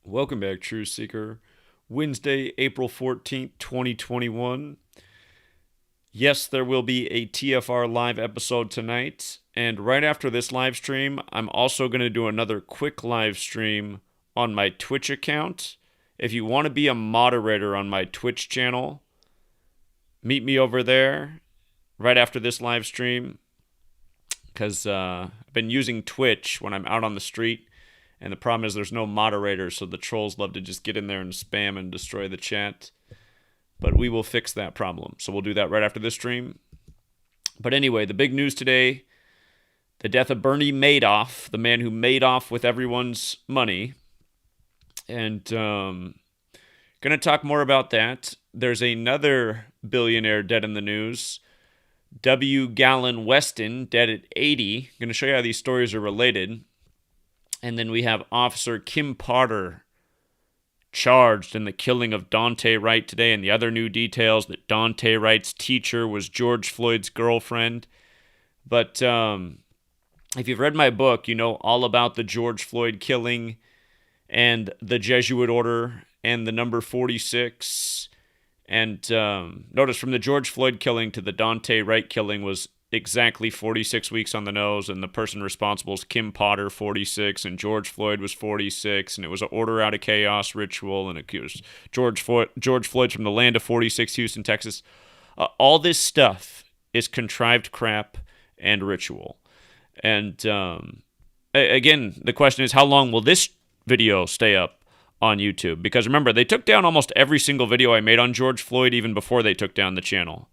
Welcome back, Truth Seeker. Wednesday, April 14th, 2021. Yes, there will be a TFR live episode tonight. And right after this live stream, I'm also going to do another quick live stream on my Twitch account. If you want to be a moderator on my Twitch channel, meet me over there right after this live stream. Because I've been using Twitch when I'm out on the street. And the problem is there's no moderator, so the trolls love to just get in there and spam and destroy the chat. But we will fix that problem. So we'll do that right after this stream. But anyway, the big news today, the death of Bernie Madoff, the man who made off with everyone's money. And going to talk more about that. There's another billionaire dead in the news. Galen Weston, dead at 80. Going to show you how these stories are related. And then we have Officer Kim Potter charged in the killing of Daunte Wright today, and the other new details that Daunte Wright's teacher was George Floyd's girlfriend. But if you've read my book, you know all about the George Floyd killing and the Jesuit order and the number 46. And notice from the George Floyd killing to the Daunte Wright killing was exactly 46 weeks on the nose, and the person responsible is Kim Potter, 46, and George Floyd was 46, and it was an order out of chaos ritual, and it was George Floyd from the land of 46, Houston, Texas. All this stuff is contrived crap and ritual. And again, the question is, how long will this video stay up on YouTube? Because remember, they took down almost every single video I made on George Floyd even before they took down the channel.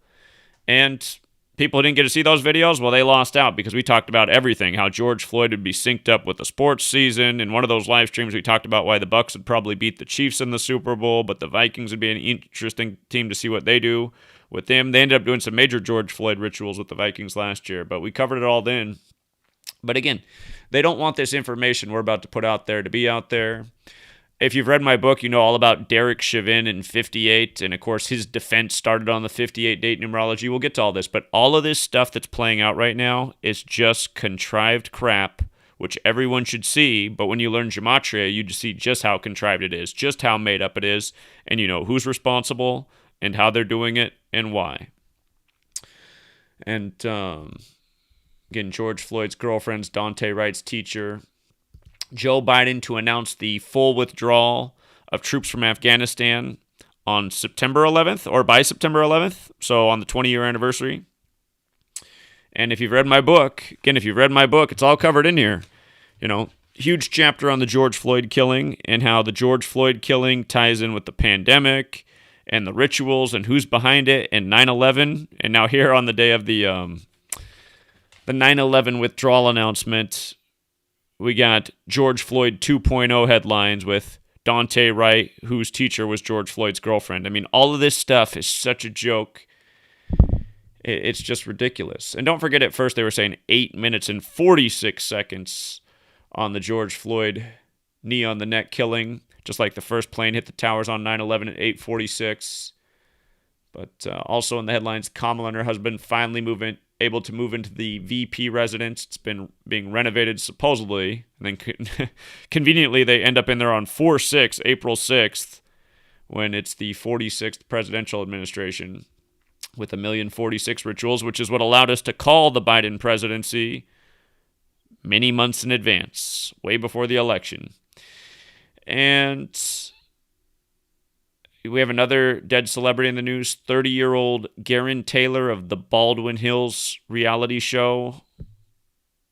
And people who didn't get to see those videos, well, they lost out because we talked about everything, how George Floyd would be synced up with the sports season. In one of those live streams, we talked about why the Bucs would probably beat the Chiefs in the Super Bowl, but the Vikings would be an interesting team to see what they do with them. They ended up doing some major George Floyd rituals with the Vikings last year, but we covered it all then. But again, they don't want this information we're about to put out there to be out there. If you've read my book, you know all about Derek Chauvin in 58, and of course his defense started on the 58 date numerology. We'll get to all this, but all of this stuff that's playing out right now is just contrived crap, which everyone should see, but when you learn Gematria, you just see just how contrived it is, just how made up it is, and you know who's responsible, and how they're doing it, and why. And again, George Floyd's girlfriend's Daunte Wright's teacher. Joe Biden to announce the full withdrawal of troops from Afghanistan on September 11th, or by September 11th, so on the 20-year anniversary. And if you've read my book, it's all covered in here. You know, huge chapter on the George Floyd killing and how the George Floyd killing ties in with the pandemic and the rituals and who's behind it and 9/11. And now here on the day of the 9/11 withdrawal announcement, we got George Floyd 2.0 headlines with Daunte Wright, whose teacher was George Floyd's girlfriend. I mean, all of this stuff is such a joke. It's just ridiculous. And don't forget, at first they were saying 8 minutes and 46 seconds on the George Floyd knee on the neck killing, just like the first plane hit the towers on 9/11 at 8:46. But also in the headlines, Kamala and her husband finally able to move into the VP residence. It's been being renovated supposedly, and then conveniently they end up in there on April 6th, when it's the 46th presidential administration with 1,046 rituals, which is what allowed us to call the Biden presidency many months in advance, way before the election. And we have another dead celebrity in the news, 30-year-old Garen Taylor of the Baldwin Hills reality show.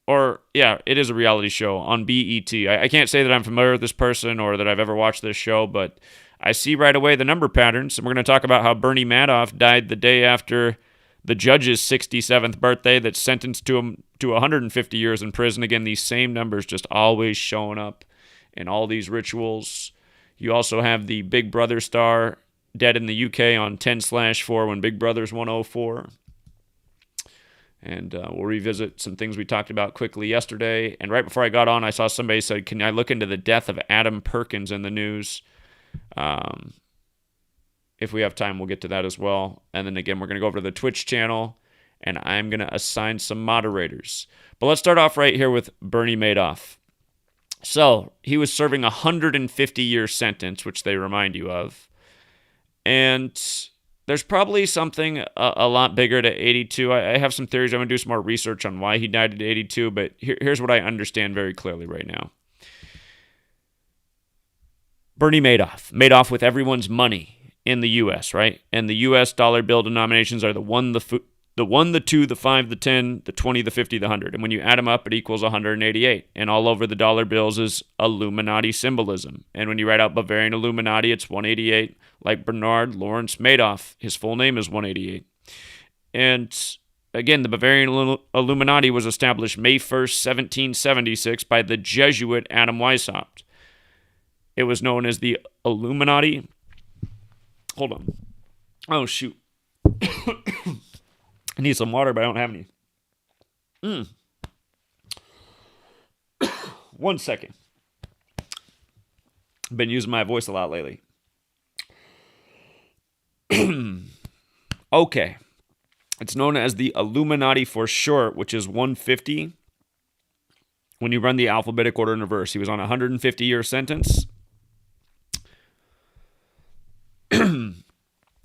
Or, yeah, it is a reality show on BET. I can't say that I'm familiar with this person or that I've ever watched this show, but I see right away the number patterns. And we're going to talk about how Bernie Madoff died the day after the judge's 67th birthday that's sentenced to him to 150 years in prison. Again, these same numbers just always showing up in all these rituals. You also have the Big Brother star dead in the UK on 10/4 when Big Brother's 104. And we'll revisit some things we talked about quickly yesterday. And right before I got on, I saw somebody said, can I look into the death of Adam Perkins in the news? If we have time, we'll get to that as well. And then again, we're going to go over to the Twitch channel, and I'm going to assign some moderators. But let's start off right here with Bernie Madoff. So he was serving a 150-year sentence, which they remind you of. And there's probably something a lot bigger to 82. I have some theories. I'm going to do some more research on why he died at 82, but here's what I understand very clearly right now. Bernie Madoff. Madoff with everyone's money in the U.S., right? And the U.S. dollar bill denominations are the 1, the 2, the 5, the 10, the 20, the 50, the 100. And when you add them up, it equals 188. And all over the dollar bills is Illuminati symbolism. And when you write out Bavarian Illuminati, it's 188, like Bernard Lawrence Madoff. His full name is 188. And again, the Bavarian Illuminati was established May 1st, 1776 by the Jesuit Adam Weishaupt. It was known as the Illuminati. Hold on. Oh, shoot. I need some water, but I don't have any. 1 second. I've been using my voice a lot lately. Okay. It's known as the Illuminati for short, which is 150. When you run the alphabetic order in reverse, he was on a 150-year sentence.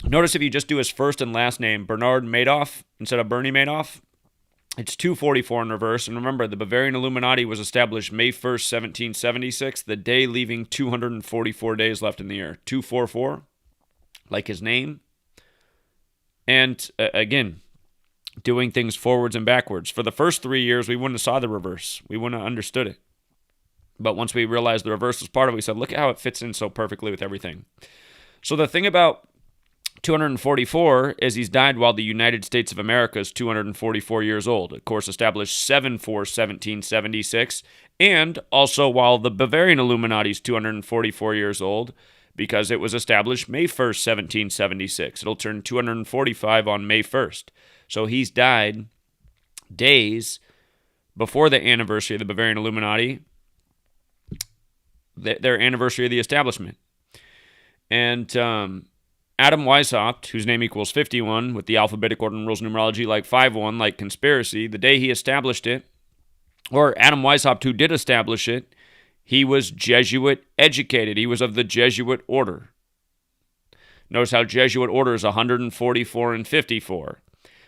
Notice if you just do his first and last name, Bernard Madoff, instead of Bernie Madoff, it's 244 in reverse. And remember, the Bavarian Illuminati was established May 1st, 1776, the day leaving 244 days left in the year. 244, like his name. And again, doing things forwards and backwards. For the first 3 years, we wouldn't have saw the reverse. We wouldn't have understood it. But once we realized the reverse was part of it, we said, look at how it fits in so perfectly with everything. So the thing about 244 is he's died while the United States of America is 244 years old. Of course, established 7/4/1776, and also while the Bavarian Illuminati is 244 years old, because it was established May 1st, 1776. It'll turn 245 on May 1st. So he's died days before the anniversary of the Bavarian Illuminati, their anniversary of the establishment. And Adam Weishaupt, whose name equals 51 with the alphabetic order and rules of numerology, like 5-1, like conspiracy, the day he established it, or Adam Weishaupt, who did establish it, he was Jesuit educated. He was of the Jesuit order. Notice how Jesuit order is 144 and 54.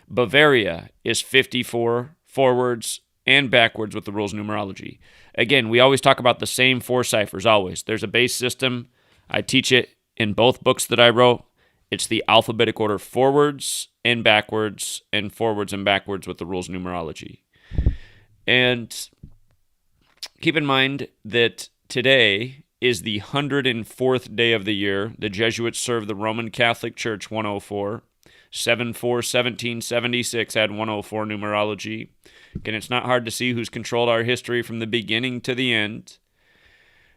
Bavaria is 54 forwards and backwards with the rules of numerology. Again, we always talk about the same 4 ciphers, always. There's a base system. I teach it in both books that I wrote. It's the alphabetic order forwards and backwards with the rules of numerology. And keep in mind that today is the 104th day of the year. The Jesuits served the Roman Catholic Church 104. 7/4/1776 had 104 numerology. Again, it's not hard to see who's controlled our history from the beginning to the end.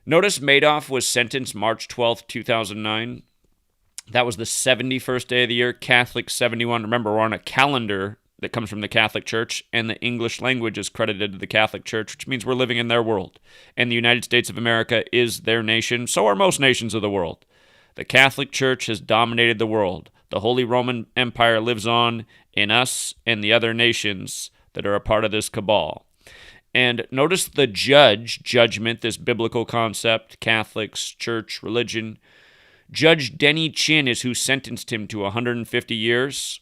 Notice Madoff was sentenced March 12th, 2009. That was the 71st day of the year, Catholic 71. Remember, we're on a calendar that comes from the Catholic Church, and the English language is credited to the Catholic Church, which means we're living in their world. And the United States of America is their nation. So are most nations of the world. The Catholic Church has dominated the world. The Holy Roman Empire lives on in us and the other nations that are a part of this cabal. And notice the judgment, this biblical concept, Catholics, church, religion. Judge Denny Chin is who sentenced him to 150 years.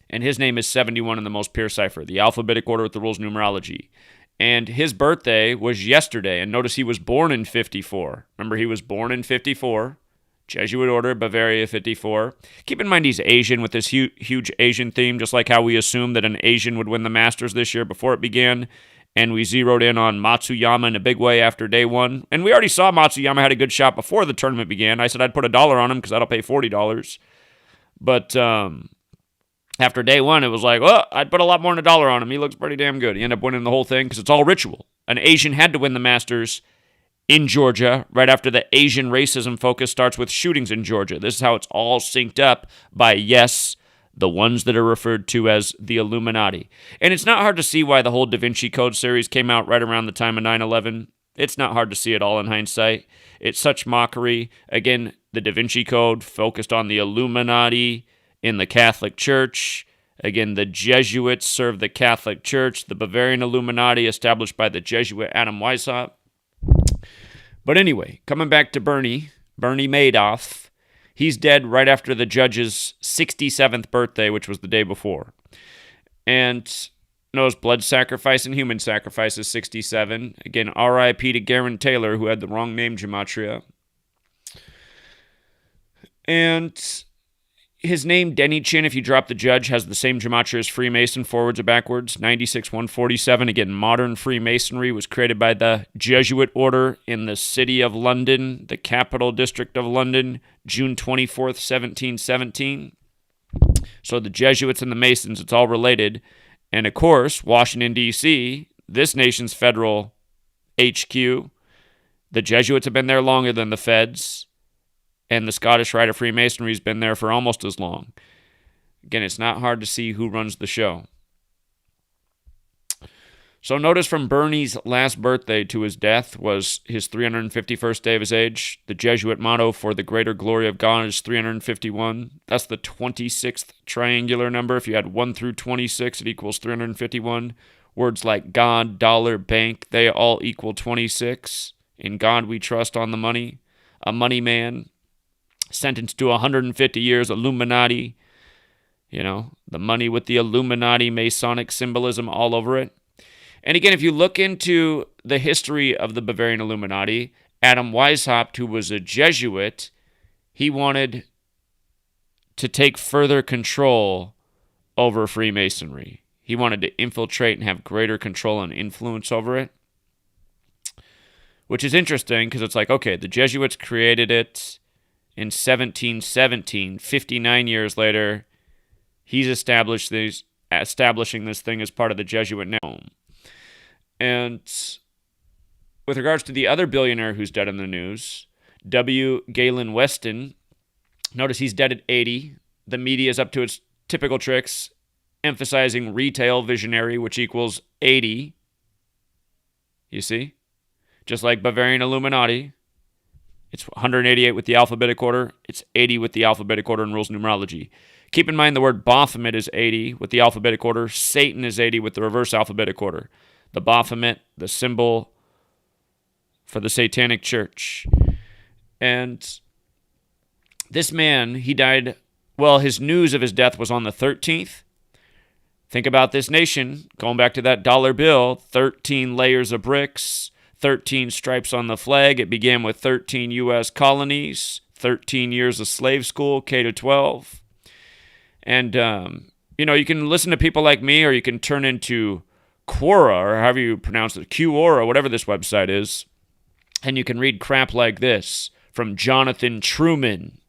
And his name is 71 in the most pure cipher, the alphabetic order with the rules of numerology. And his birthday was yesterday. And notice he was born in 54. Remember, he was born in 54. Jesuit order, Bavaria 54. Keep in mind he's Asian with this huge Asian theme, just like how we assumed that an Asian would win the Masters this year before it began, and we zeroed in on Matsuyama in a big way after day one. And we already saw Matsuyama had a good shot before the tournament began. I said I'd put $1 on him because that'll pay $40. But after day one, it was like, well, I'd put a lot more than $1 on him. He looks pretty damn good. He ended up winning the whole thing because it's all ritual. An Asian had to win the Masters in Georgia, right after the Asian racism focus starts with shootings in Georgia. This is how it's all synced up by, yes, the ones that are referred to as the Illuminati. And it's not hard to see why the whole Da Vinci Code series came out right around the time of 9/11. It's not hard to see it all in hindsight. It's such mockery. Again, the Da Vinci Code focused on the Illuminati in the Catholic Church. Again, the Jesuits served the Catholic Church. The Bavarian Illuminati, established by the Jesuit Adam Weishaupt. But anyway, coming back to Bernie Madoff, he's dead right after the judge's 67th birthday, which was the day before. And knows blood sacrifice and human sacrifice is 67. Again, R.I.P. to Garen Taylor, who had the wrong name, Gematria. And his name, Denny Chin, if you drop the judge, has the same gematria as Freemason, forwards or backwards, 96-147. Again, modern Freemasonry was created by the Jesuit order in the city of London, the capital district of London, June 24th, 1717. So the Jesuits and the Masons, it's all related. And of course, Washington, D.C., this nation's federal HQ, the Jesuits have been there longer than the feds. And the Scottish Rite of Freemasonry has been there for almost as long. Again, it's not hard to see who runs the show. So notice from Bernie's last birthday to his death was his 351st day of his age. The Jesuit motto for the greater glory of God is 351. That's the 26th triangular number. If you add 1 through 26, it equals 351. Words like God, dollar, bank, they all equal 26. In God we trust on the money. A money man. Sentenced to 150 years, Illuminati. You know, the money with the Illuminati Masonic symbolism all over it. And again, if you look into the history of the Bavarian Illuminati, Adam Weishaupt, who was a Jesuit, he wanted to take further control over Freemasonry. He wanted to infiltrate and have greater control and influence over it. Which is interesting because it's like, okay, the Jesuits created it in 1717, 59 years later, he's establishing this thing as part of the Jesuit network. And with regards to the other billionaire who's dead in the news, Galen Weston, notice he's dead at 80. The media is up to its typical tricks, emphasizing retail visionary, which equals 80. You see? Just like Bavarian Illuminati. It's 188 with the alphabetic order. It's 80 with the alphabetic order in rules numerology. Keep in mind the word Baphomet is 80 with the alphabetic order. Satan is 80 with the reverse alphabetic order. The Baphomet, the symbol for the Satanic Church. And this man, he died, well, his news of his death was on the 13th. Think about this nation, going back to that dollar bill, 13 layers of bricks, 13 stripes on the flag. It began with 13 U.S. colonies, 13 years of slave school, K to 12. And, you can listen to people like me, or you can turn into Quora, or however you pronounce it, Quora, whatever this website is, and you can read crap like this from Jonathan Truman.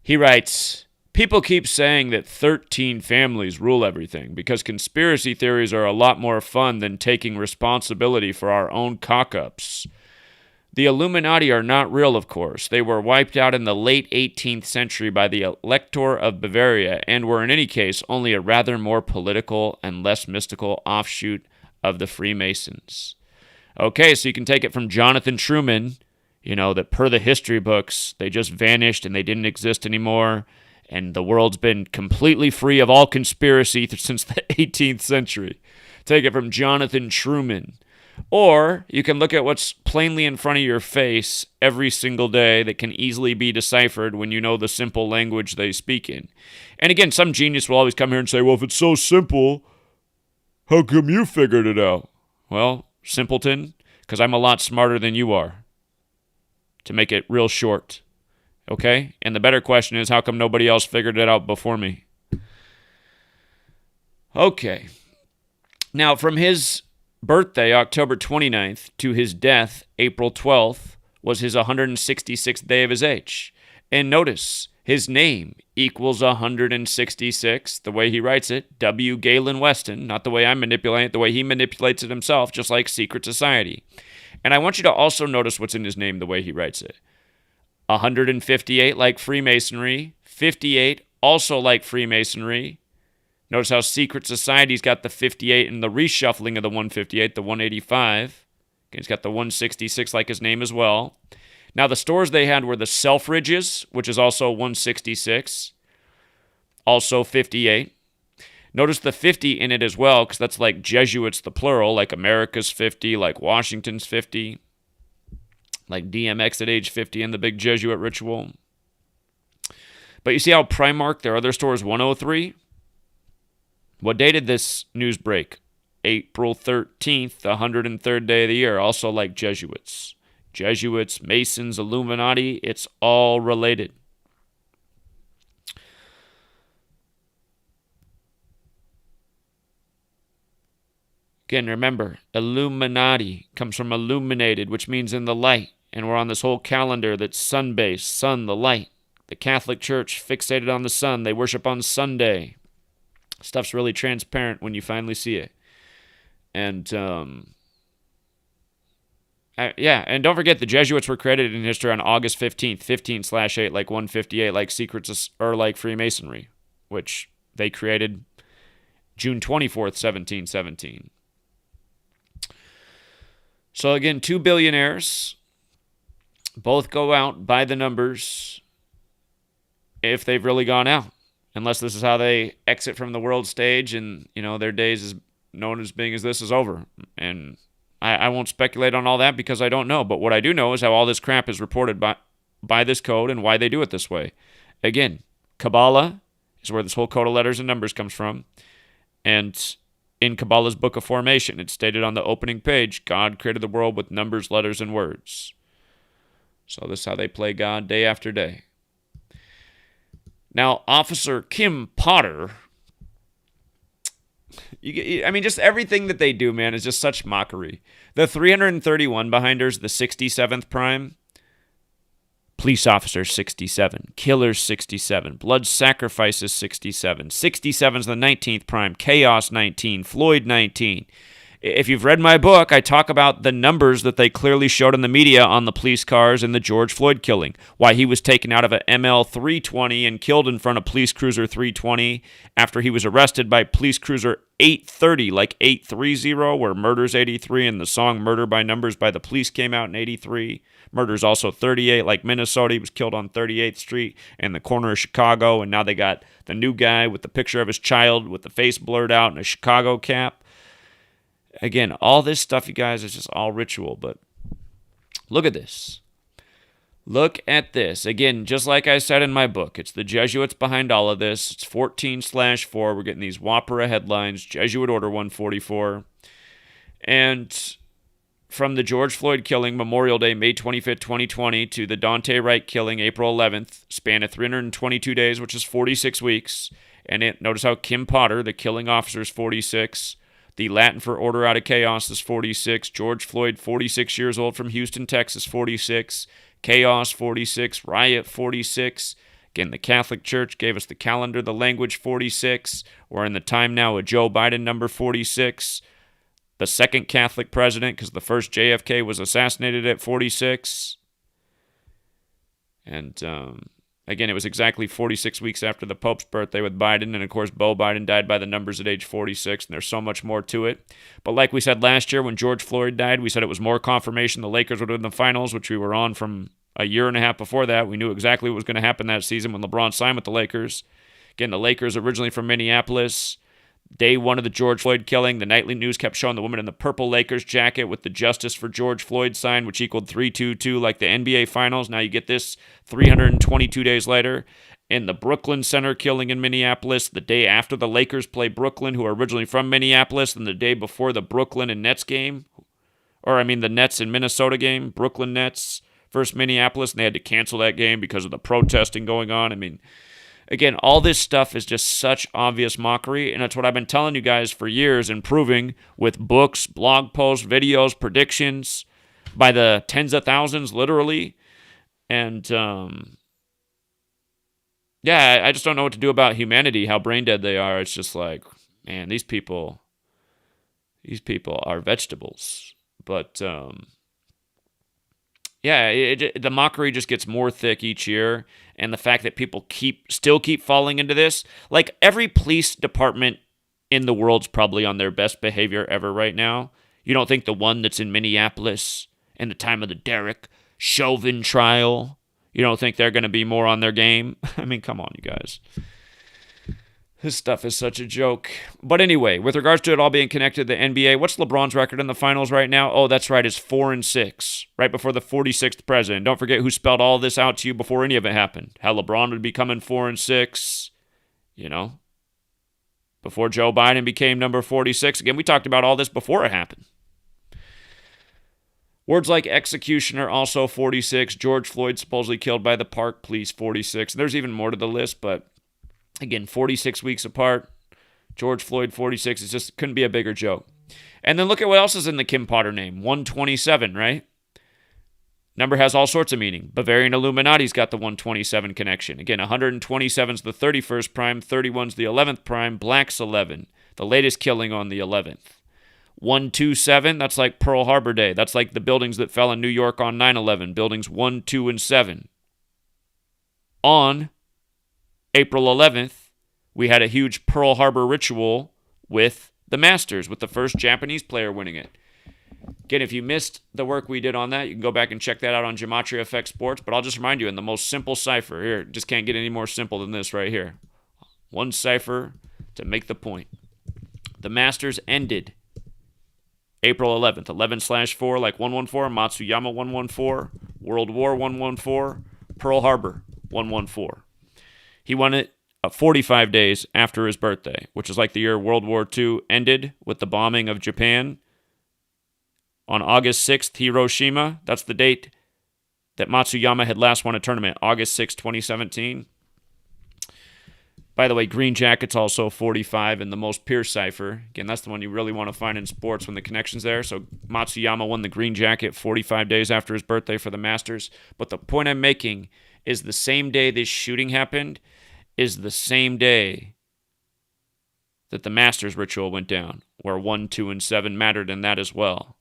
He writes, people keep saying that 13 families rule everything because conspiracy theories are a lot more fun than taking responsibility for our own cock-ups. The Illuminati are not real, of course. They were wiped out in the late 18th century by the Elector of Bavaria and were in any case only a rather more political and less mystical offshoot of the Freemasons. Okay, so you can take it from Jonathan Truman, that per the history books, they just vanished and they didn't exist anymore. And the world's been completely free of all conspiracy since the 18th century. Take it from Jonathan Truman. Or you can look at what's plainly in front of your face every single day that can easily be deciphered when you know the simple language they speak in. And again, some genius will always come here and say, well, if it's so simple, how come you figured it out? Well, simpleton, because I'm a lot smarter than you are. To make it real short. Okay? And the better question is, how come nobody else figured it out before me? Okay. Now, from his birthday, October 29th, to his death, April 12th, was his 166th day of his age. And notice, his name equals 166, the way he writes it, W. Galen Weston, not the way I manipulate it, the way he manipulates it himself, just like secret society. And I want you to also notice what's in his name, the way he writes it. 158 like Freemasonry, 58 also like Freemasonry. Notice how secret society's got the 58 and the reshuffling of the 158, the 185. Okay, he's got the 166 like his name as well. Now the stores they had were the Selfridges, which is also 166, also 58. Notice the 50 in it as well, because that's like Jesuits, the plural, like America's 50, like Washington's 50. like DMX at age 50 and the big Jesuit ritual. But you see how Primark, their other store, is 103? What day did this news break? April 13th, the 103rd day of the year. Also like Jesuits. Jesuits, Masons, Illuminati, it's all related. Again, remember, Illuminati comes from illuminated, which means in the light. And we're on this whole calendar that's sun-based, sun, the light. The Catholic Church fixated on the sun. They worship on Sunday. Stuff's really transparent when you finally see it. And, and don't forget the Jesuits were credited in history on August 15th, 15/8, like 158, like secrets or like Freemasonry, which they created June 24th, 1717. So again, two billionaires, both go out by the numbers if they've really gone out. Unless this is how they exit from the world stage and, their days is known as being as this is over. And I won't speculate on all that because I don't know. But what I do know is how all this crap is reported by this code and why they do it this way. Again, Kabbalah is where this whole code of letters and numbers comes from. And in Kabbalah's Book of Formation, it's stated on the opening page, God created the world with numbers, letters, and words. So this is how they play God day after day. Now, Officer Kim Potter, just everything that they do, man, is just such mockery. The 331 behinders, the 67th prime, police officers 67, killers 67, blood sacrifices 67, 67's the 19th prime, chaos 19, Floyd 19. If you've read my book, I talk about the numbers that they clearly showed in the media on the police cars in the George Floyd killing. Why he was taken out of an ML 320 and killed in front of police cruiser 320 after he was arrested by police cruiser 830, like 830, where Murder's 83 and the song Murder by Numbers by the Police came out in 83. Murder's also 38, like Minnesota. He was killed on 38th Street in the corner of Chicago, and now they got the new guy with the picture of his child with the face blurred out and a Chicago cap. Again, all this stuff, you guys, is just all ritual, but look at this. Look at this. Again, just like I said in my book, it's the Jesuits behind all of this. It's 14/4. We're getting these Wapara headlines, Jesuit Order 144. And from the George Floyd killing, Memorial Day, May 25th, 2020, to the Daunte Wright killing, April 11th, span of 322 days, which is 46 weeks. And notice how Kim Potter, the killing officer, is 46. The Latin for Order Out of Chaos is 46. George Floyd, 46 years old, from Houston, Texas, 46. Chaos, 46. Riot, 46. Again, the Catholic Church gave us the calendar, the language, 46. We're in the time now of Joe Biden, number 46. The second Catholic president, because the first JFK was assassinated at 46. And again, it was exactly 46 weeks after the Pope's birthday with Biden. And, of course, Beau Biden died by the numbers at age 46, and there's so much more to it. But like we said last year when George Floyd died, we said it was more confirmation the Lakers would win the finals, which we were on from a year and a half before that. We knew exactly what was going to happen that season when LeBron signed with the Lakers. Again, the Lakers originally from Minneapolis. Day one of the George Floyd killing, the nightly news kept showing the woman in the purple Lakers jacket with the Justice for George Floyd sign, which equaled 322, like the NBA Finals. Now you get this 322 days later. In the Brooklyn Center killing in Minneapolis, the day after the Lakers play Brooklyn, who are originally from Minneapolis, and the day before the Brooklyn and Nets game, the Nets and Minnesota game, Brooklyn Nets versus Minneapolis, and they had to cancel that game because of the protesting going on. Again, all this stuff is just such obvious mockery, and that's what I've been telling you guys for years and proving with books, blog posts, videos, predictions by the tens of thousands, literally. And, I just don't know what to do about humanity, how brain dead they are. It's just like, man, these people are vegetables. But, the mockery just gets more thick each year, and the fact that people still keep falling into this, like every police department in the world's probably on their best behavior ever right now. You don't think the one that's in Minneapolis in the time of the Derek Chauvin trial, you don't think they're going to be more on their game? Come on, you guys. This stuff is such a joke. But anyway, with regards to it all being connected to the NBA, what's LeBron's record in the finals right now? Oh, that's right, it's 4-6, right before the 46th president. Don't forget who spelled all this out to you before any of it happened. How LeBron would be coming 4-6, before Joe Biden became number 46. Again, we talked about all this before it happened. Words like executioner, also 46. George Floyd supposedly killed by the Park Police, 46. There's even more to the list, but again, 46 weeks apart. George Floyd, 46. It just couldn't be a bigger joke. And then look at what else is in the Kim Potter name. 127, right? Number has all sorts of meaning. Bavarian Illuminati's got the 127 connection. Again, 127's the 31st prime, 31's the 11th prime, Black's 11. The latest killing on the 11th. 127, that's like Pearl Harbor Day. That's like the buildings that fell in New York on 9/11. Buildings 1, 2, and 7. On April 11th, we had a huge Pearl Harbor ritual with the Masters, with the first Japanese player winning it. Again, if you missed the work we did on that, you can go back and check that out on Gematria Effect Sports. But I'll just remind you, in the most simple cipher, here, just can't get any more simple than this right here. One cipher to make the point. The Masters ended April 11th, 11/4, like 114, Matsuyama 114, World War 114, Pearl Harbor 114. He won it 45 days after his birthday, which is like the year World War II ended with the bombing of Japan. On August 6th, Hiroshima, that's the date that Matsuyama had last won a tournament, August 6, 2017. By the way, Green Jacket's also 45 in the most pure cipher. Again, that's the one you really want to find in sports when the connection's there. So Matsuyama won the Green Jacket 45 days after his birthday for the Masters. But the point I'm making is the same day this shooting happened is the same day that the Masters ritual went down, where 1, 2, and 7 mattered in that as well.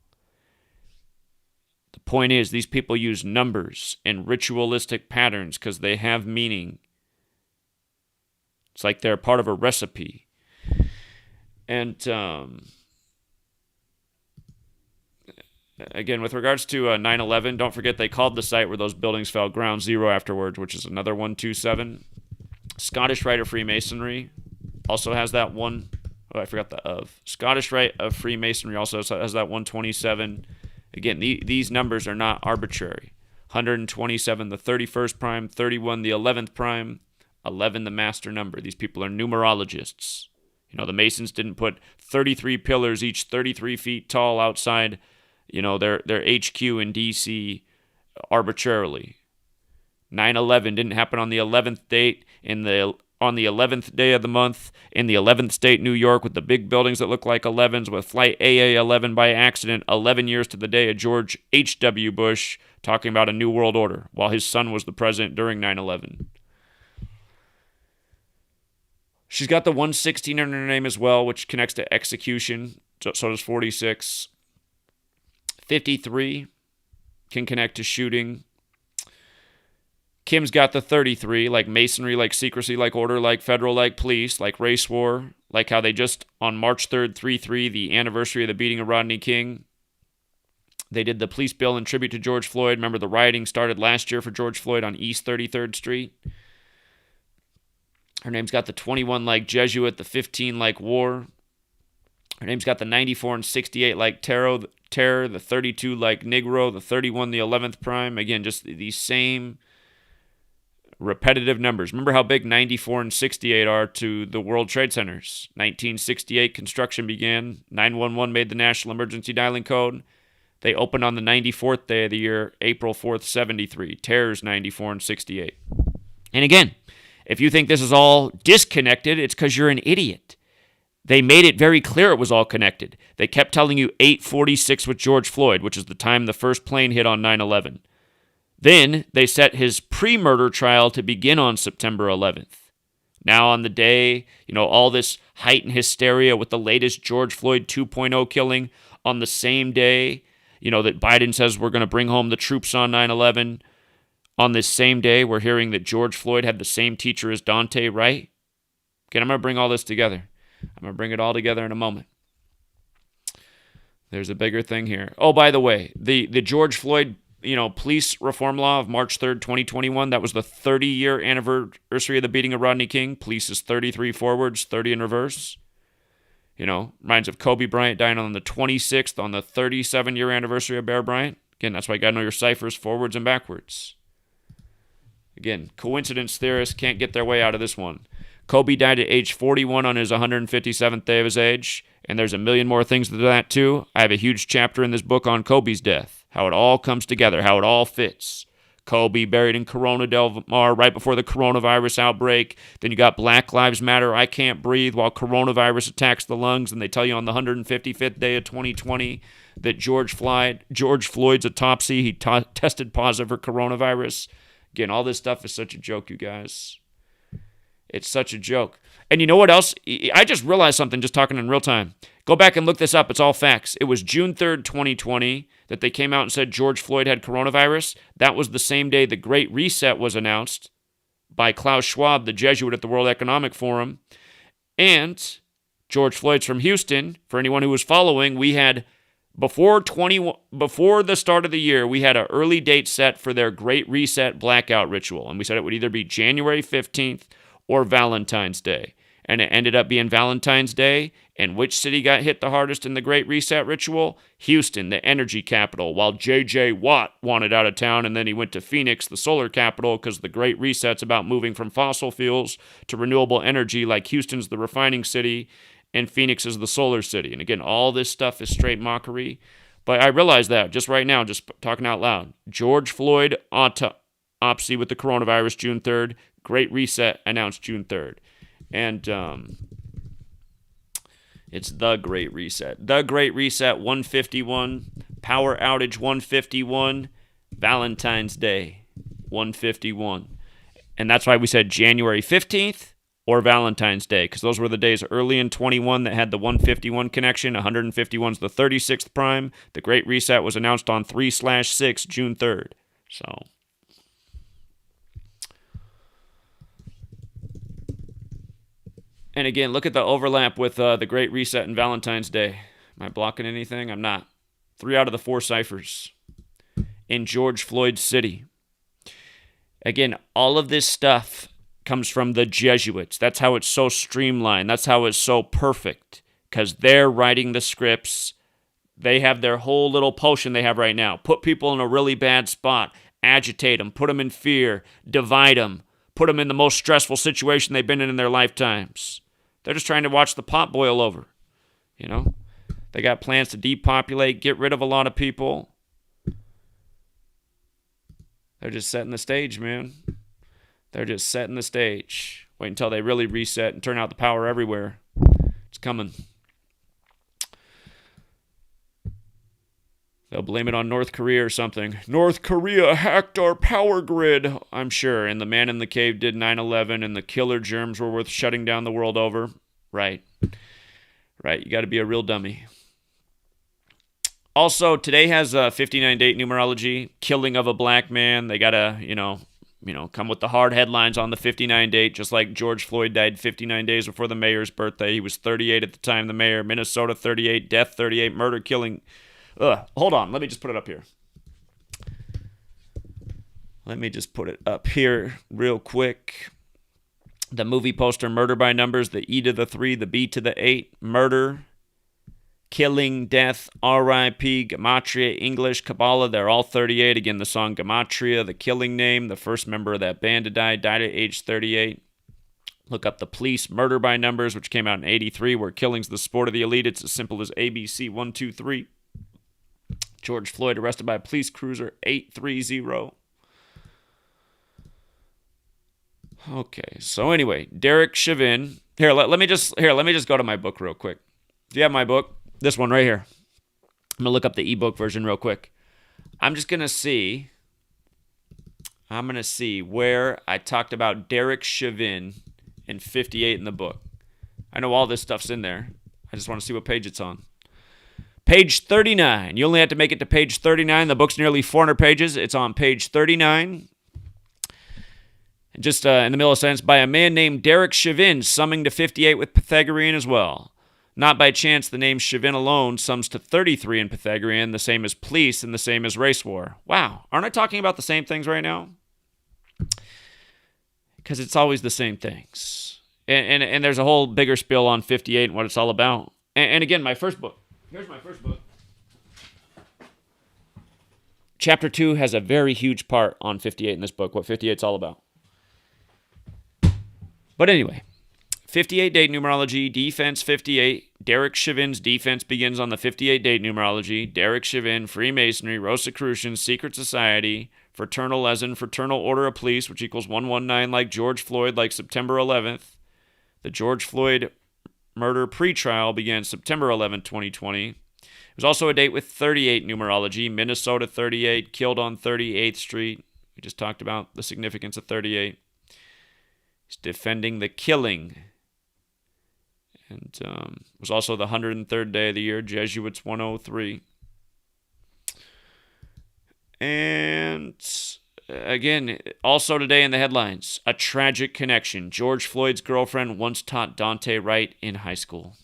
The point is, these people use numbers and ritualistic patterns because they have meaning. It's like they're part of a recipe. And again, with regards to 9/11, don't forget they called the site where those buildings fell Ground Zero afterwards, which is another 127. Scottish Rite of Freemasonry also has that one. Oh, I forgot the of. Scottish Rite of Freemasonry also has that 127. Again, these numbers are not arbitrary. 127, the 31st prime, 31, the 11th prime, 11, the master number. These people are numerologists. The Masons didn't put 33 pillars, each 33 feet tall, outside, their HQ in D.C. arbitrarily. 9/11 didn't happen on the 11th date on the 11th day of the month in the 11th state, New York, with the big buildings that look like 11s, with Flight AA-11 by accident 11 years to the day of George H.W. Bush talking about a new world order while his son was the president during 9/11. She's got the 116 in her name as well, which connects to execution. So does 46. 53 can connect to shooting. Kim's got the 33, like masonry, like secrecy, like order, like federal, like police, like race war, like how they just, on March 3rd, 3/3, the anniversary of the beating of Rodney King, they did the police bill in tribute to George Floyd. Remember, the rioting started last year for George Floyd on East 33rd Street. Her name's got the 21 like Jesuit, the 15 like war. Her name's got the 94 and 68 like terror, the 32 like Negro, the 31, the 11th prime. Again, just these same repetitive numbers. Remember how big 94 and 68 are to the World Trade Centers. 1968 construction began. 911 made the national emergency dialing code. They opened on the 94th day of the year, April 4th, 73. Terror's 94 and 68. And again, if you think this is all disconnected, it's because you're an idiot. They made it very clear it was all connected. They kept telling you 8:46 with George Floyd, which is the time the first plane hit on 9/11. Then they set his pre-murder trial to begin on September 11th. Now on the day, all this heightened hysteria with the latest George Floyd 2.0 killing on the same day, that Biden says we're going to bring home the troops on 9/11. On this same day, we're hearing that George Floyd had the same teacher as Daunte Wright. Okay, I'm going to bring all this together. I'm going to bring it all together in a moment. There's a bigger thing here. Oh, by the way, the George Floyd police reform law of March 3rd, 2021. That was the 30-year anniversary of the beating of Rodney King. Police is 33 forwards, 30 in reverse. Reminds of Kobe Bryant dying on the 26th on the 37-year anniversary of Bear Bryant. Again, that's why you got to know your ciphers forwards and backwards. Again, coincidence theorists can't get their way out of this one. Kobe died at age 41 on his 157th day of his age, and there's a million more things to that too. I have a huge chapter in this book on Kobe's death, how it all comes together, how it all fits. Kobe buried in Corona del Mar right before the coronavirus outbreak. Then you got Black Lives Matter, I can't breathe while coronavirus attacks the lungs, and they tell you on the 155th day of 2020 that George Floyd's autopsy, he tested positive for coronavirus. Again, all this stuff is such a joke, you guys. It's such a joke. And you know what else? I just realized something just talking in real time. Go back and look this up. It's all facts. It was June 3rd, 2020 that they came out and said George Floyd had coronavirus. That was the same day the Great Reset was announced by Klaus Schwab, the Jesuit at the World Economic Forum. And George Floyd's from Houston. For anyone who was following, we had before the start of the year, we had an early date set for their Great Reset blackout ritual. And we said it would either be January 15th or Valentine's Day. And it ended up being Valentine's Day. And which city got hit the hardest in the Great Reset ritual? Houston, the energy capital, while J.J. Watt wanted out of town, and then he went to Phoenix, the solar capital, because the Great Reset's about moving from fossil fuels to renewable energy, like Houston's the refining city, and Phoenix is the solar city. And again, all this stuff is straight mockery. But I realize that just right now, just talking out loud. George Floyd autopsy with the coronavirus, June 3rd. Great Reset announced June 3rd. And it's the Great Reset. The Great Reset 151. Power outage 151. Valentine's Day 151. And that's why we said January 15th or Valentine's Day, because those were the days early in 21 that had the 151 connection. 151's the 36th prime. The Great Reset was announced on 3/6, June 3rd. So... And again, look at the overlap with the Great Reset and Valentine's Day. Am I blocking anything? I'm not. 3 out of the 4 ciphers in George Floyd's city. Again, all of this stuff comes from the Jesuits. That's how it's so streamlined. That's how it's so perfect, because they're writing the scripts. They have their whole little potion they have right now. Put people in a really bad spot. Agitate them. Put them in fear. Divide them. Put them in the most stressful situation they've been in their lifetimes. They're just trying to watch the pot boil over. They got plans to depopulate, get rid of a lot of people. They're just setting the stage, man. They're just setting the stage. Wait until they really reset and turn out the power everywhere. It's coming. They'll blame it on North Korea or something. North Korea hacked our power grid, I'm sure. And the man in the cave did 9/11, and the killer germs were worth shutting down the world over. Right. You got to be a real dummy. Also, today has a 59 date numerology. Killing of a black man. They got to, come with the hard headlines on the 59 date, just like George Floyd died 59 days before the mayor's birthday. He was 38 at the time, the mayor. Minnesota, 38. Death, 38. Murder, killing... hold on. Let me just put it up here. Let me just put it up here real quick. The movie poster, Murder by Numbers, the E to the 3, the B to the 8. Murder, killing, death, R.I.P., Gematria, English, Kabbalah, they're all 38. Again, the song Gematria, the killing name. The first member of that band to die died at age 38. Look up The Police, Murder by Numbers, which came out in 83, where killing's the sport of the elite. It's as simple as ABC 1, 2, 3. George Floyd arrested by a police cruiser, 830. Okay, so anyway, Derek Chauvin. Here, let me just go to my book real quick. Do you have my book? This one right here. I'm gonna look up the ebook version real quick. I'm gonna see where I talked about Derek Chauvin in 58 in the book. I know all this stuff's in there. I just want to see what page it's on. Page 39. You only have to make it to page 39. The book's nearly 400 pages. It's on page 39. Just in the middle of a sentence, by a man named Derek Chauvin, summing to 58 with Pythagorean as well. Not by chance, the name Chivin alone sums to 33 in Pythagorean, the same as police and the same as race war. Wow, aren't I talking about the same things right now? Because it's always the same things. And there's a whole bigger spill on 58 and what it's all about. And again, my first book. Here's my first book. Chapter 2 has a very huge part on 58 in this book, what 58 is all about. But anyway, 58 date numerology, defense 58. Derek Chivin's defense begins on the 58 date numerology. Derek Chivin, Freemasonry, Rosicrucians, Secret Society, Fraternal Lezen, Fraternal Order of Police, which equals 119, like George Floyd, like September 11th. The George Floyd murder pretrial began September 11, 2020. It was also a date with 38 numerology. Minnesota 38, killed on 38th Street. We just talked about the significance of 38. He's defending the killing. And it was also the 103rd day of the year, Jesuits 103. And again, also today in the headlines, a tragic connection. George Floyd's girlfriend once taught Daunte Wright in high school.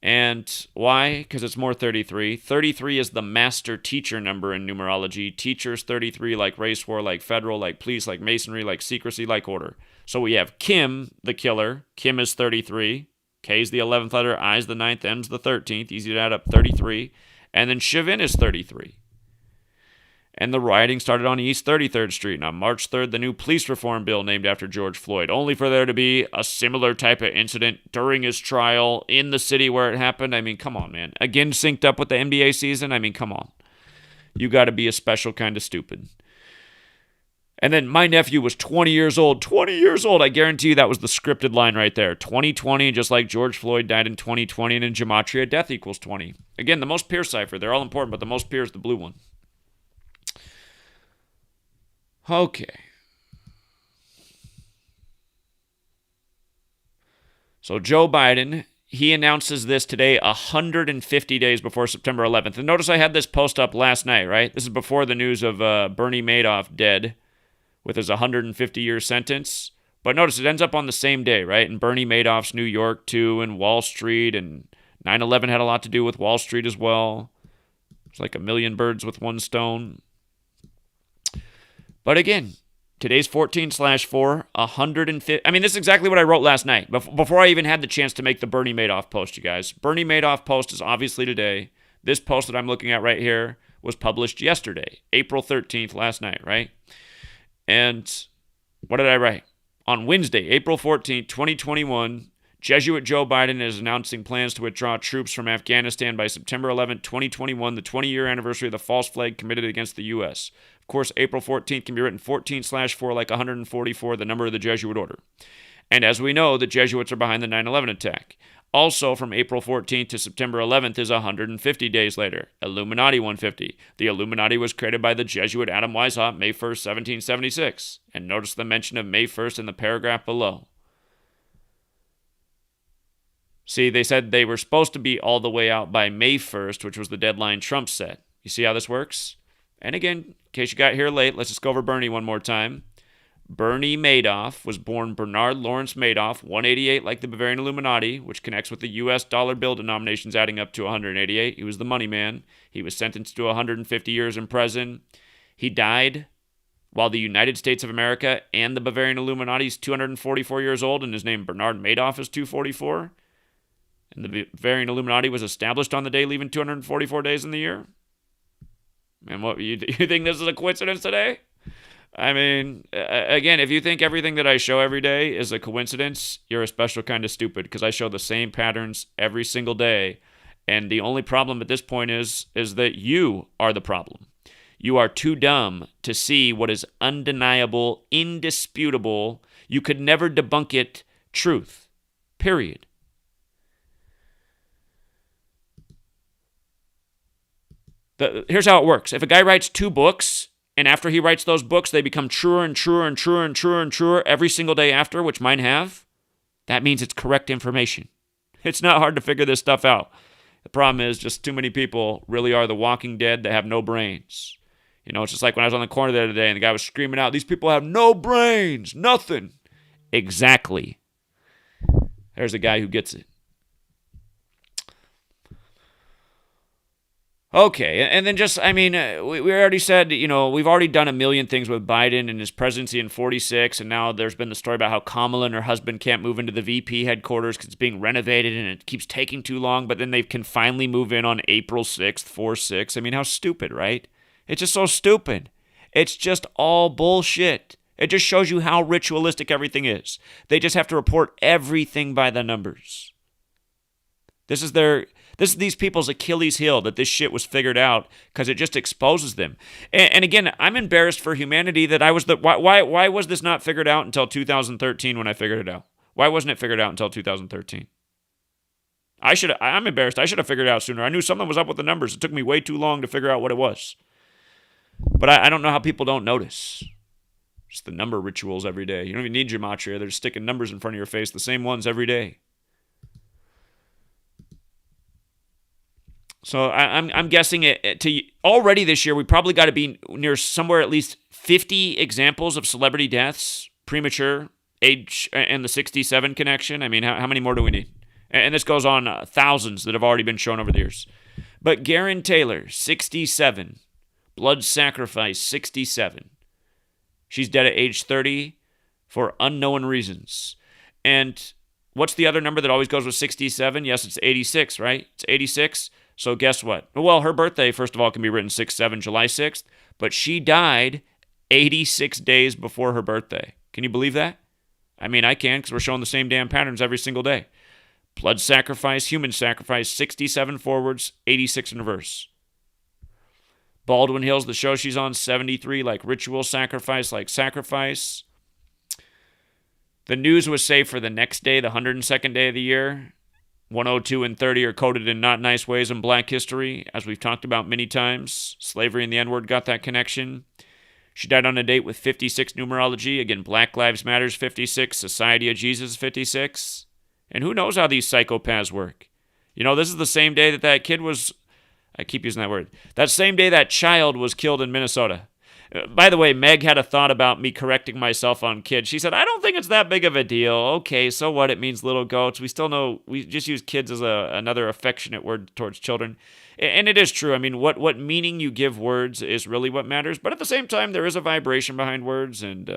And why? Because it's more 33. 33 is the master teacher number in numerology. Teachers 33 like race war, like federal, like police, like masonry, like secrecy, like order. So we have Kim, the killer. Kim is 33. K is the 11th letter. I is the 9th. M is the 13th. Easy to add up, 33. And then Chivin is 33. And the rioting started on East 33rd Street. And on March 3rd, the new police reform bill named after George Floyd, only for there to be a similar type of incident during his trial in the city where it happened. I mean, come on, man. Again, synced up with the NBA season. I mean, come on. You got to be a special kind of stupid. And then my nephew was 20 years old. 20 years old. I guarantee you that was the scripted line right there. 2020, just like George Floyd died in 2020, and in Gematria, death equals 20. Again, the most pure cipher. They're all important, but the most pure is the blue one. Okay. So Joe Biden, he announces this today 150 days before September 11th. And notice I had this post up last night, right? This is before the news of Bernie Madoff dead with his 150-year sentence. But notice it ends up on the same day, right? And Bernie Madoff's New York, too, and Wall Street, and 9/11 had a lot to do with Wall Street as well. It's like a million birds with one stone. But again, today's 14/4, 150. I mean, this is exactly what I wrote last night, before I even had the chance to make the Bernie Madoff post, you guys. Bernie Madoff post is obviously today. This post that I'm looking at right here was published yesterday, April 13th, last night, right? And what did I write? On Wednesday, April 14th, 2021, Jesuit Joe Biden is announcing plans to withdraw troops from Afghanistan by September 11th, 2021, the 20-year anniversary of the false flag committed against the U.S. Of course, April 14th can be written 14/4 like 144, the number of the Jesuit order. And as we know, the Jesuits are behind the 9/11 attack. Also, from April 14th to September 11th is 150 days later, Illuminati 150. The Illuminati was created by the Jesuit Adam Weishaupt, May 1st, 1776. And notice the mention of May 1st in the paragraph below. See, they said they were supposed to be all the way out by May 1st, which was the deadline Trump set. You see how this works? And again, in case you got here late, let's just go over Bernie one more time. Bernie Madoff was born Bernard Lawrence Madoff, 188 like the Bavarian Illuminati, which connects with the U.S. dollar bill denominations adding up to 188. He was the money man. He was sentenced to 150 years in prison. He died while the United States of America and the Bavarian Illuminati is 244 years old, and his name Bernard Madoff is 244. And the Bavarian Illuminati was established on the day leaving 244 days in the year. And what you think this is a coincidence today? I mean, again, if you think everything that I show every day is a coincidence, you're a special kind of stupid, because I show the same patterns every single day. And the only problem at this point is that you are the problem. You are too dumb to see what is undeniable, indisputable. You could never debunk it, truth. Period. Here's how it works. If a guy writes 2 books, and after he writes those books, they become truer and truer and truer and truer and truer every single day after, which mine have, that means it's correct information. It's not hard to figure this stuff out. The problem is just too many people really are the walking dead that have no brains. You know, it's just like when I was on the corner the other day and the guy was screaming out, "These people have no brains, nothing." Exactly. There's a guy who gets it. Okay, and then just, I mean, we already said, we've already done a million things with Biden and his presidency in 46, and now there's been the story about how Kamala and her husband can't move into the VP headquarters because it's being renovated and it keeps taking too long, but then they can finally move in on April 6th, 4/6. I mean, how stupid, right? It's just so stupid. It's just all bullshit. It just shows you how ritualistic everything is. They just have to report everything by the numbers. This is these people's Achilles heel, that this shit was figured out, because it just exposes them. And again, I'm embarrassed for humanity that why was this not figured out until 2013 when I figured it out? Why wasn't it figured out until 2013? I'm embarrassed. I should have figured it out sooner. I knew something was up with the numbers. It took me way too long to figure out what it was. But I don't know how people don't notice. Just the number rituals every day. You don't even need gematria. They're just sticking numbers in front of your face, the same ones every day. So I'm guessing already this year, we probably got to be near somewhere at least 50 examples of celebrity deaths, premature, age, and the 67 connection. I mean, how many more do we need? And this goes on thousands that have already been shown over the years. But Garen Taylor, 67. Blood sacrifice, 67. She's dead at age 30 for unknown reasons. And what's the other number that always goes with 67? Yes, it's 86, right? It's 86. So guess what? Well, her birthday, first of all, can be written 6/7, July 6th, but she died 86 days before her birthday. Can you believe that? I mean, I can, because we're showing the same damn patterns every single day. Blood sacrifice, human sacrifice, 67 forwards, 86 in reverse. Baldwin Hills, the show she's on, 73, like ritual sacrifice, like sacrifice. The news was saved for the next day, the 102nd day of the year. 102 and 30 are coded in not nice ways in Black history, as we've talked about many times. Slavery and the N-word got that connection. She died on a date with 56 numerology. Again, Black Lives Matters 56, Society of Jesus 56. And who knows how these psychopaths work? This is the same day that kid was, I keep using that word, that same day that child was killed in Minnesota. By the way, Meg had a thought about me correcting myself on kids. She said, I don't think it's that big of a deal. Okay, so what? It means little goats. We still know, we just use kids as another affectionate word towards children. And it is true. I mean, what meaning you give words is really what matters. But at the same time, there is a vibration behind words. And,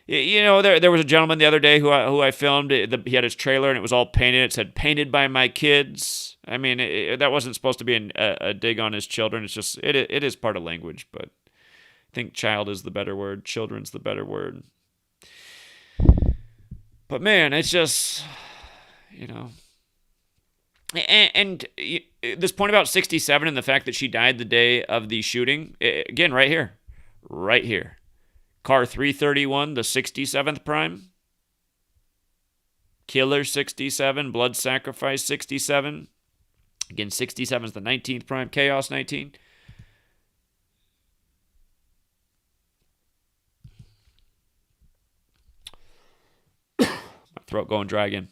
there was a gentleman the other day who I filmed. He had his trailer and it was all painted. It said, painted by my kids. I mean, that wasn't supposed to be a dig on his children. It's just, it is part of language, but I think child is the better word. Children's the better word. But man, it's just, and this point about 67 and the fact that she died the day of the shooting, again, right here. Car 331, the 67th prime. Killer 67, blood sacrifice 67. Again, 67 is the 19th prime, chaos 19. My throat going dry again.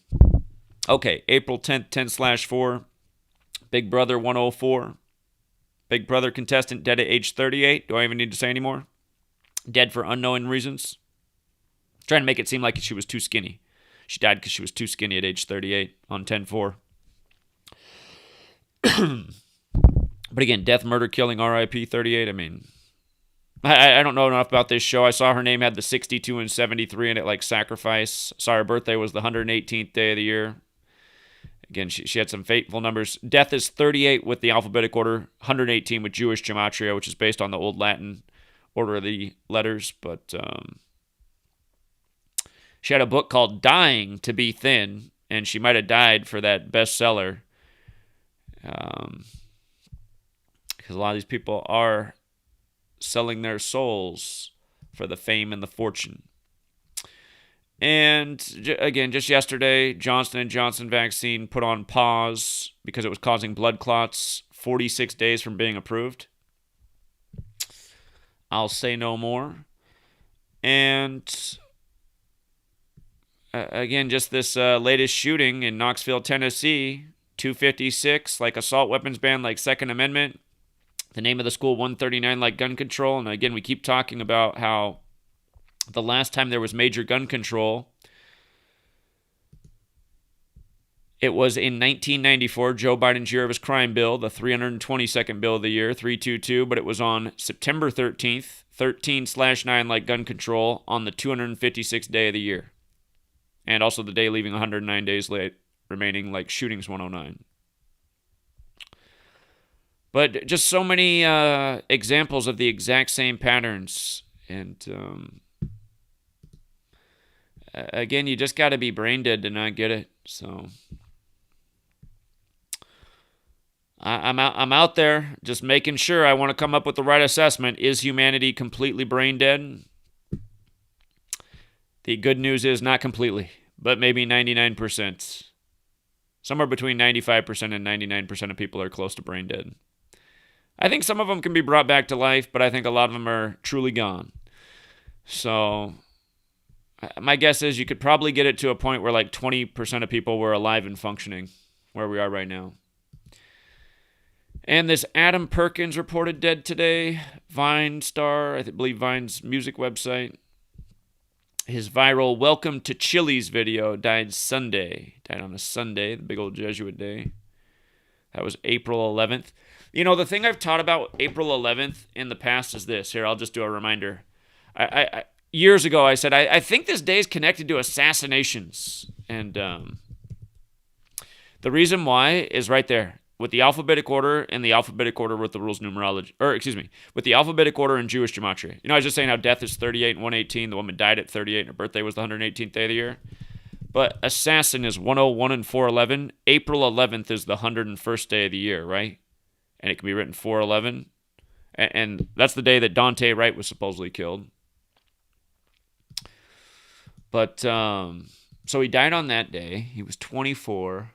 Okay, April 10th, 10/4. Big Brother 104. Big Brother contestant dead at age 38. Do I even need to say any more? Dead for unknown reasons. Trying to make it seem like she was too skinny. She died because she was too skinny at age 38 on 10/4. But again, death, murder, killing, RIP 38. I mean, I don't know enough about this show. I saw her name had the 62 and 73 in it, like sacrifice. Saw her birthday was the 118th day of the year. Again, she had some fateful numbers. Death is 38 with the alphabetic order, 118 with Jewish gematria, which is based on the old Latin order of the letters. But she had a book called Dying to Be Thin, and she might have died for that bestseller. Because a lot of these people are selling their souls for the fame and the fortune. And again, just yesterday, Johnson & Johnson vaccine put on pause because it was causing blood clots, 46 days from being approved. I'll say no more. And again, just this latest shooting in Knoxville, Tennessee, 256, like assault weapons ban, like Second Amendment. The name of the school, 139, like gun control. And again, we keep talking about how the last time there was major gun control, It was in 1994, Joe Biden's year of his crime bill, the 322nd bill of the year, 322, but it was on September 13th, 13/9 like gun control, on the 256th day of the year. And also the day leaving 109 days late, remaining like shootings 109. But just so many examples of the exact same patterns. And again, you just got to be brain dead to not get it. So I'm out there just making sure. I want to come up with the right assessment. Is humanity completely brain dead? The good news is not completely, but maybe 99%. Somewhere between 95% and 99% of people are close to brain dead. I think some of them can be brought back to life, but I think a lot of them are truly gone. So my guess is you could probably get it to a point where like 20% of people were alive and functioning, where we are right now. And this Adam Perkins reported dead today. Vine star, I believe Vine's music website. His viral Welcome to Chili's video died Sunday. Died on a Sunday, the big old Jesuit day. That was April 11th. You know, the thing I've taught about April 11th in the past is this. Here, I'll just do a reminder. I years ago, I said, I think this day is connected to assassinations. And the reason why is right there. With the alphabetic order and the alphabetic order with the rules numerology. With the alphabetic order in Jewish gematria. You know, I was just saying how death is 38 and 118. The woman died at 38 and her birthday was the 118th day of the year. But assassin is 101 and 411. April 11th is the 101st day of the year, right? And it can be written 411. And that's the day that Daunte Wright was supposedly killed. But, so he died on that day. He was 24.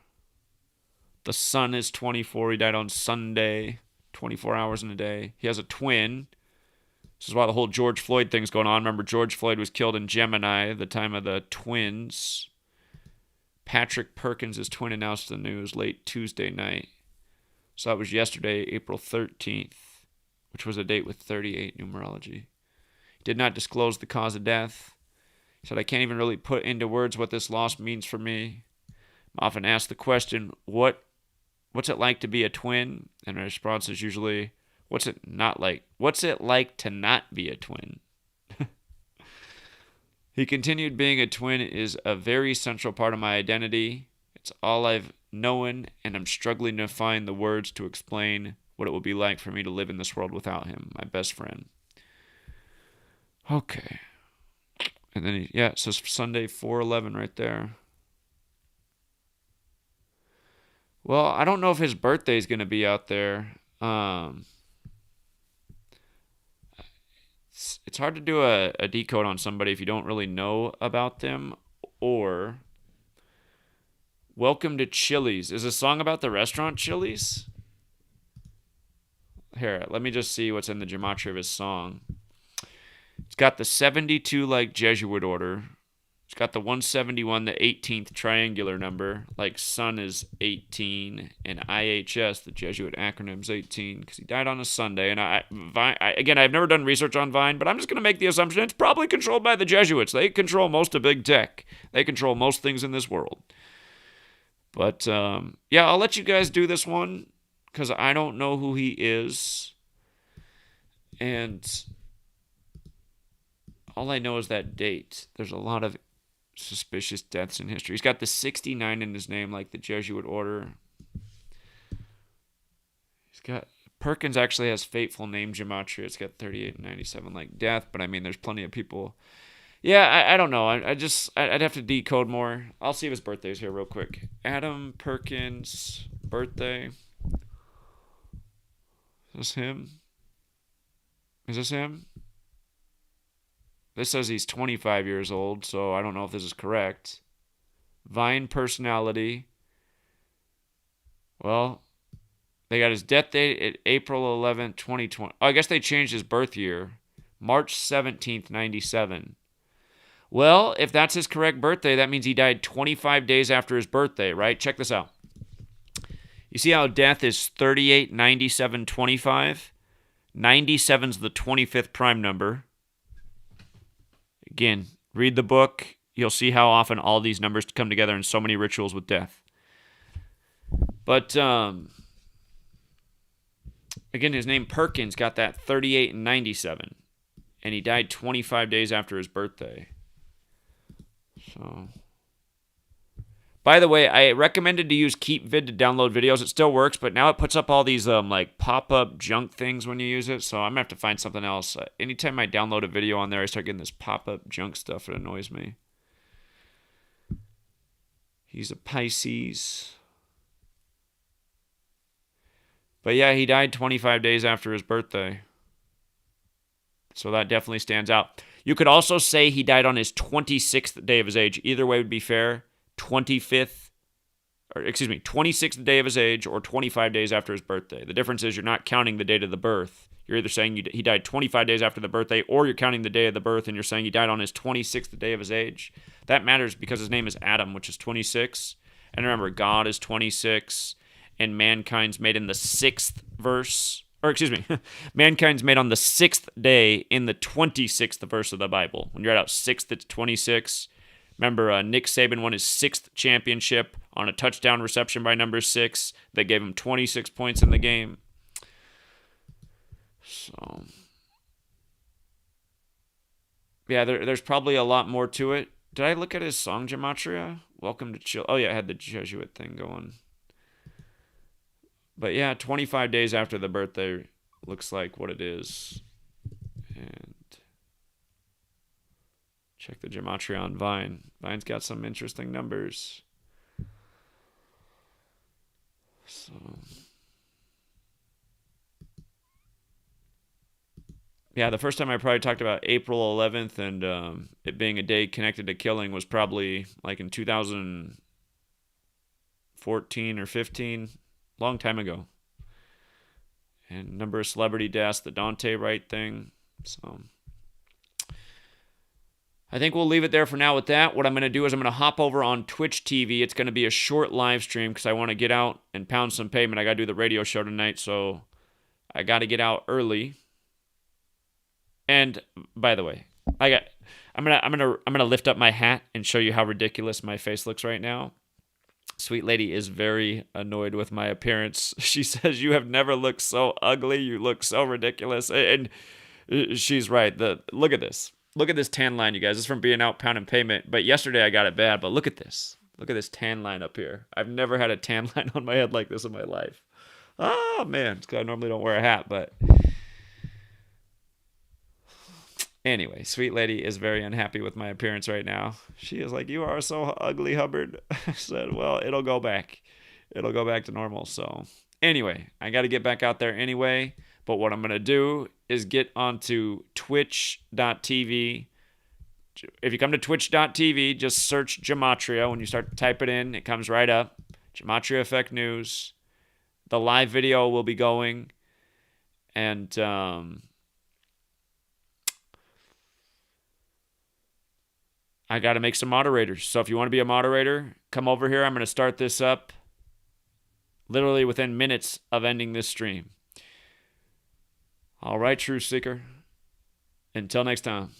The son is 24. He died on Sunday, 24 hours in a day. He has a twin. This is why the whole George Floyd thing's going on. Remember, George Floyd was killed in Gemini at the time of the twins. Patrick Perkins' twin announced the news late Tuesday night. So that was yesterday, April 13th, which was a date with 38 numerology. He did not disclose the cause of death. He said, I can't even really put into words what this loss means for me. I'm often asked the question, what's it like to be a twin? And my response is usually, what's it not like? What's it like to not be a twin? He continued, being a twin is a very central part of my identity. It's all I've known, and I'm struggling to find the words to explain what it will be like for me to live in this world without him, my best friend. Okay. And then, it says Sunday 4/11 right there. Well, I don't know if his birthday is going to be out there. It's hard to do a decode on somebody if you don't really know about them. Or Welcome to Chili's. Is a song about the restaurant Chili's? Here, let me just see what's in the gematria of his song. It's got the 72 like Jesuit order. It's got the 171, the 18th triangular number, like sun is 18, and IHS, the Jesuit acronym, is 18, because he died on a Sunday. And again, I've never done research on Vine, but I'm just going to make the assumption it's probably controlled by the Jesuits. They control most of big tech. They control most things in this world. But, I'll let you guys do this one, because I don't know who he is. And all I know is that date. There's a lot of suspicious deaths in history. He's got the 69 in his name, like the Jesuit order. Perkins actually has fateful name gematria. It's got 38 and 97 like death, but I mean, there's plenty of people. Yeah, I don't know. I'd have to decode more. I'll see if his birthday's here real quick. Adam Perkins' birthday. Is this him? Is this him? This says he's 25 years old, so I don't know if this is correct. Vine personality. Well, they got his death date at April 11th, 2020. Oh, I guess they changed his birth year. March 17th, 97. Well, if that's his correct birthday, that means he died 25 days after his birthday, right? Check this out. You see how death is 38, 97, 25? 97's the 25th prime number. Again, read the book. You'll see how often all these numbers come together in so many rituals with death. But again, his name Perkins got that 38 and 97, and he died 25 days after his birthday. So, by the way, I recommended to use KeepVid to download videos. It still works, but now it puts up all these like pop-up junk things when you use it. So I'm gonna have to find something else. Anytime I download a video on there, I start getting this pop-up junk stuff. It annoys me. He's a Pisces. But yeah, he died 25 days after his birthday. So that definitely stands out. You could also say he died on his 26th day of his age. Either way would be fair. 26th day of his age or 25 days after his birthday. The difference is you're not counting the date of the birth. You're either saying he died 25 days after the birthday, or you're counting the day of the birth and you're saying he died on his 26th day of his age. That matters because his name is Adam, which is 26. And remember, God is 26, and mankind's made in the 6th verse. Or excuse me, mankind's made on the 6th day in the 26th verse of the Bible. When you're at 6th, it's 26. Remember, Nick Saban won his 6th championship on a touchdown reception by number 6. They gave him 26 points in the game. So, yeah, there's probably a lot more to it. Did I look at his song, Gematria? Welcome to Chill. Oh, yeah, I had the Jesuit thing going. But yeah, 25 days after the birthday looks like what it is. And check the Gematria on Vine. Vine's got some interesting numbers. So, yeah, the first time I probably talked about April 11th and it being a day connected to killing was probably like in 2014 or 15. Long time ago. And number of celebrity deaths, the Daunte Wright thing. So I think we'll leave it there for now with that. What I'm going to do is I'm going to hop over on Twitch TV. It's going to be a short live stream because I want to get out and pound some pavement. I got to do the radio show tonight, so I got to get out early. And by the way, I'm gonna lift up my hat and show you how ridiculous my face looks right now. Sweet lady is very annoyed with my appearance. She says, "You have never looked so ugly. You look so ridiculous." And she's right. Look at this. Look at this tan line, you guys. This is from being out pounding pavement. But yesterday I got it bad. But look at this. Look at this tan line up here. I've never had a tan line on my head like this in my life. Oh, man. It's because I normally don't wear a hat. But anyway, sweet lady is very unhappy with my appearance right now. She is like, "You are so ugly, Hubbard." I said, "Well, it'll go back. It'll go back to normal." So anyway, I got to get back out there anyway. But what I'm going to do is get onto twitch.tv. If you come to twitch.tv, just search Gematria. When you start to type it in, it comes right up. GematriaEffectNews. The live video will be going. And I got to make some moderators. So if you want to be a moderator, come over here. I'm going to start this up literally within minutes of ending this stream. All right, Truth Seeker. Until next time.